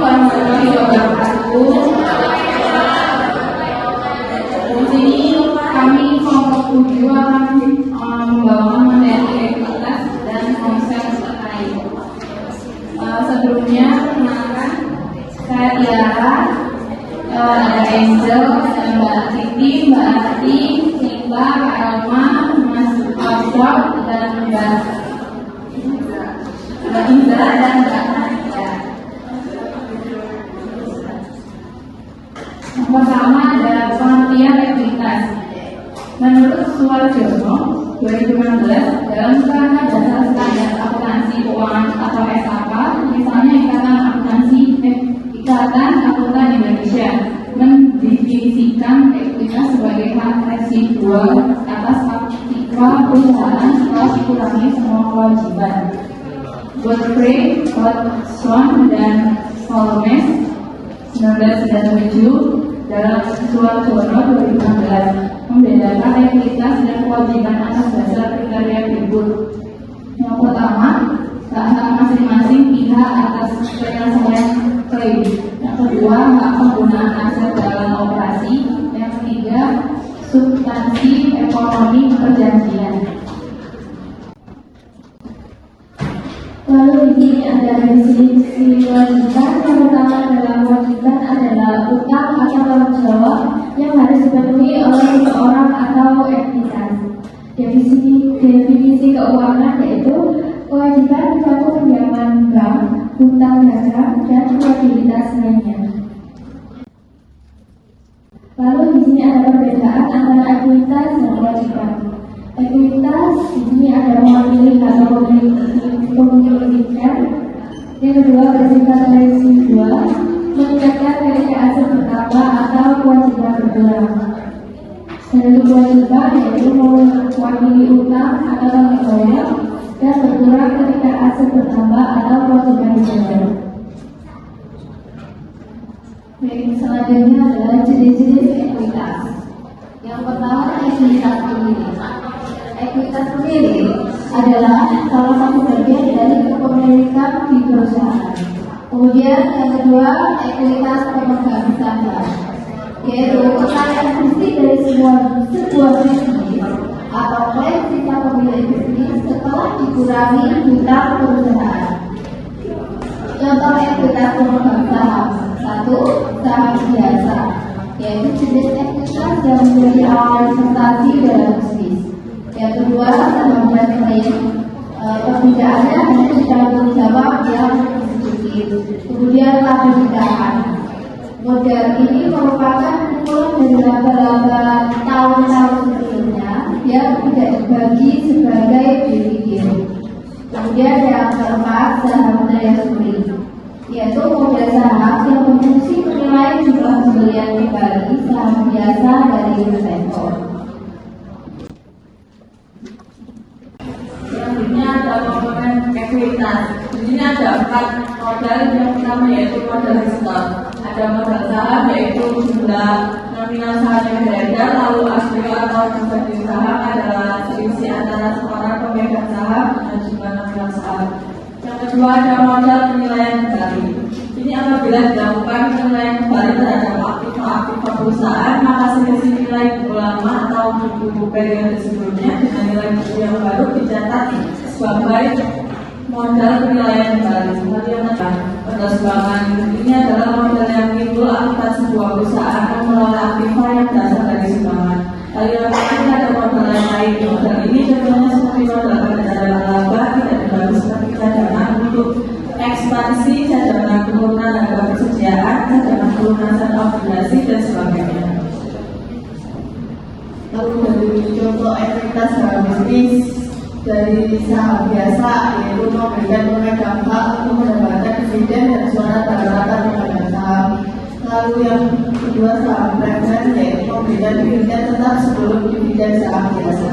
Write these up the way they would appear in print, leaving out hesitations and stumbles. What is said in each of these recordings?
warahmatullahi wabarakatuh. Di sini kami kelompok 7 akan membawakan materi ekuitas dan konsep terkait. Sebelumnya perkenalkan, saya Tiara, ada Angel, ada Mbak Siti, Mbak Ati, Sita, Kak Elma, Mas Afdal, dan Mbak Indra dan Mbak Nadia. Yang pertama ada pengertian ekuitas. Menurut Suwarjono 2016 dalam Kerangka Dasar Standar Akuntansi Keuangan atau SAK, misalnya Ikatan Akuntan Indonesia mendefinisikan ekuitas sebagai hak residual atas aktiva perusahaan setelah dikurangi semua kewajiban. Godfrey, Swan, dan Holmes 1997 dalam Suwarjono 2016 membedakan ekuitas dan kewajiban atas dasar kriteria berikut. Yang pertama, hak masing-masing pihak atas penyelesaian klaim. Yang kedua, hak penggunaan aset dalam operasi. Yang ketiga, substansi ekonomi perjanjian. Lalu di sini ada definisi kewajiban. Yang pertama adalah kewajiban adalah utang atau tanggung jawab yang harus dipenuhi oleh seseorang atau entitas. Definisi keuangan yaitu kewajiban suatu pinjaman bank, hutang dagang, dan liabilitas lainnya. Lalu di sini ada perbedaan antara ekuitas dan kewajiban. Ekuitas di sini ada memilih atau pemilikan. Yang kedua bersifat residual, meningkatkan ketika aset bertambah atau kewajiban berkurang. Dan kewajiban yaitu mewakili utang atau tanggung jawab dan berkurang ketika aset bertambah atau kewajiban dibayar. Baik, selanjutnya adalah jenis-jenis ekuitas. Yang pertama, ekuitas pemilih. Ekuitas pemilih adalah salah satu bagian dari kepemilikan di perusahaan. Kemudian yang kedua, ekuitas pemegang saham, yaitu kekayaan bisnis dari sebuah bisnis atau klaim sisa pemilik bisnis setelah dikurangi hutang perusahaan. Contoh ekuitas pemegang saham: satu, saham biasa, yaitu jenis ekuitas yang menjadi awal investasi dalam bisnis. Yang kedua, saham dan klaim. Perbedaannya hanya di tanggung jawab yang sedikit. Kemudian laba ditahan. Model ini merupakan kumpulan dari laba-laba tahun-tahun sebelumnya yang tidak dibagi sebagai dividen. Kemudian yang keempat, saham treasury, yaitu model saham yang berfungsi menilai jumlah pembelian kembali saham biasa dari investor. Selanjutnya ada komponen ekuitas. Di sini ada 4 model. Yang pertama yaitu model stock. Ada modal saham yaitu jumlah nominal saham yang beredar, lalu asli atau bagi saham adalah selisih antara seorang pemegang saham dan jumlah nominal saham. Yang kedua ada modal penilaian kembali. Ini apabila dilakukan penilaian kembali terhadap aktif perusahaan, maka selisih nilai buku lama atau buku periode sebelumnya dengan nilai buku yang baru dicatat sebagai modal penilaian kembali. Seperti yang modal sumbangan ini adalah modal yang timbul akibat sebuah perusahaan mengelola aktiva yang berasal dari sumbangan. Lalu yang ketiga ada modal yang lain. Modal ini contohnya seperti modal peredaran laba, tidak dibantu seperti cadangan untuk ekspansi, cadangan turunan harga persediaan, cadangan pelunasan obligasi dan sebagainya. Lalu dari contoh ekuitas dalam bisnis, dari saham biasa yaitu memberikan pemegang hak untuk mendapatkan dividen dan suara rata-rata pemegang saham. Lalu yang kedua saham preferensi yaitu memberikan dividen tetap sebelum dividen saham biasa.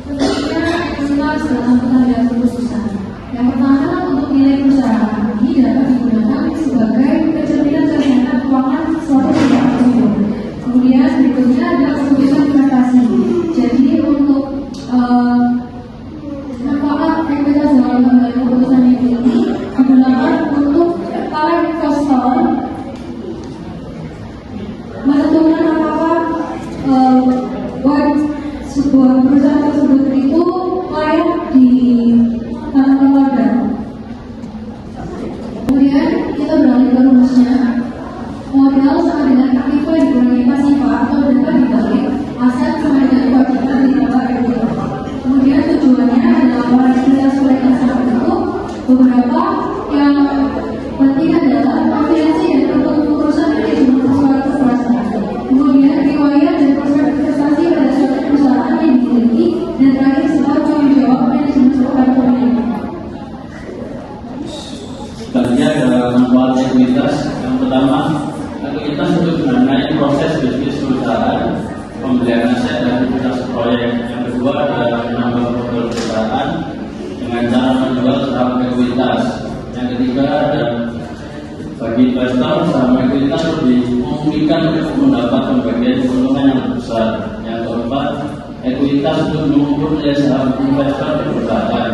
Selanjutnya ekuitas dalam pengadaan perusahaan. Yang pertama, untuk nilai perusahaan ini dapat digunakan sebagai pencerminan kesehatan keuangan suatu perusahaan tersebut. Kemudian berikutnya ada keputusan investasi. Jadi untuk manfaat ekuitas dalam pengambilan keputusan ini Beberapa yang penting adalah afiliasi dan untuk perusahaan manajemen suatu perusahaan. Kemudian riwayat dan prospek investasi pada suatu perusahaan yang dimiliki, dan terakhir soal tanggung jawab manajemen suatu pemilik. Selanjutnya ada manfaat ekuitas. Yang pertama, ekuitas untuk mendanai proses bisnis perusahaan, pembelian aset dan aktivitas proyek. Yang kedua adalah menambah modal perusahaan dengan cara menjual saham ekuitas. Yang ketiga ada bagi investor, saham ekuitas lebih memungkinkan untuk mendapat pembagian keuntungan yang lebih besar. Yang keempat, ekuitas untuk mengukur nilai saham investor di perusahaan.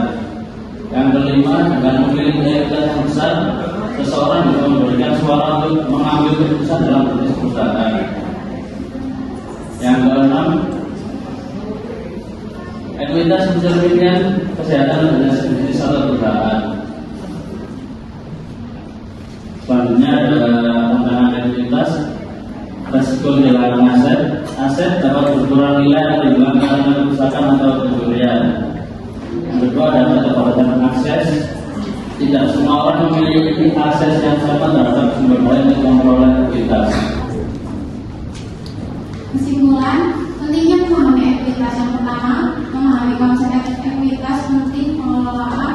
Yang kelima, dengan memiliki ekuitas yang besar, seseorang bisa memberikan suara untuk mengambil keputusan dalam bisnis perusahaan. Yang keenam, ekuitas mencerminkan kesehatan dan bisnis atau perusahaan. Selanjutnya adalah tentang ekuitas. Resiko kehilangan aset. Aset dapat berkurang nilai akibat karena kerusakan atau pencurian. Yang kedua adalah keterbatasan akses. Tidak semua orang memiliki akses yang sama terhadap sumber daya untuk memperoleh ekuitas. Kesimpulan, pentingnya memahami ekuitas. Yang pertama, memahami konsep ekuitas penting pengelolaan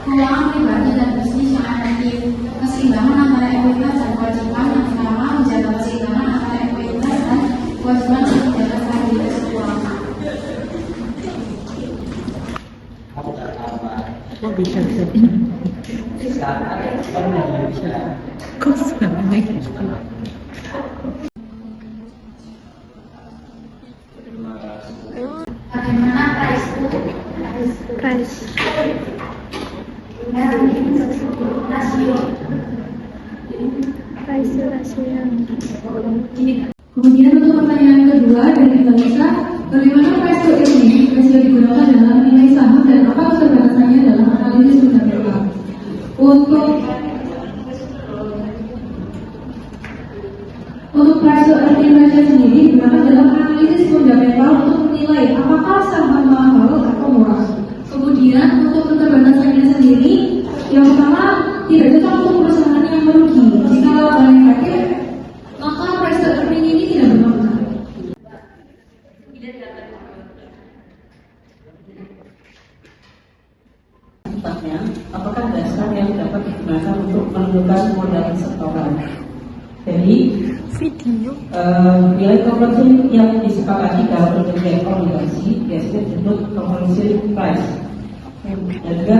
keuangan pribadi dan bisnis yang efektif. Keseimbangan antara ekuitas dan kewajiban. Yang pertama, menjaga keseimbangan antara ekuitas dan kewajiban untuk menjaga stabilitas keuangan. Bagaimana price? Kemudian untuk pertanyaan kedua dari Talisa, bagaimana price to earning ratio digunakan dalam nilai saham dan apa keterbatasannya dalam analisis fundamental? Untuk price to earning ratio sendiri digunakan dalam analisis fundamental untuk menilai apakah saham mahal atau murah. Kemudian untuk keterbatasannya sendiri, yang pertama tidak cocok untuk perusahaan yang merugi. Jika laba negatif, maka price to earning ini tidak bermakna. Sifatnya, apakah dasar yang dapat digunakan untuk menentukan modal setoran? Jadi, nilai konversi yang disepakati dalam perjanjian obligasi biasanya disebut conversion price. Dan juga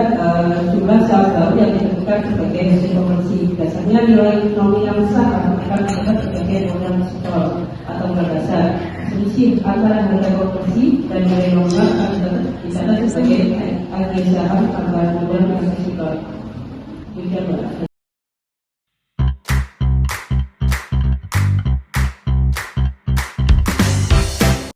jumlah saham baru yang ditentukan sebagai hasil konversi. Biasanya nilai nominal saham akan dianggap sebagai modal setor atau modal dasar. Selisih antara harga konversi dan nilai nominal akan dicatat sebagai harga saham tambahan modal yang setor. Demikian.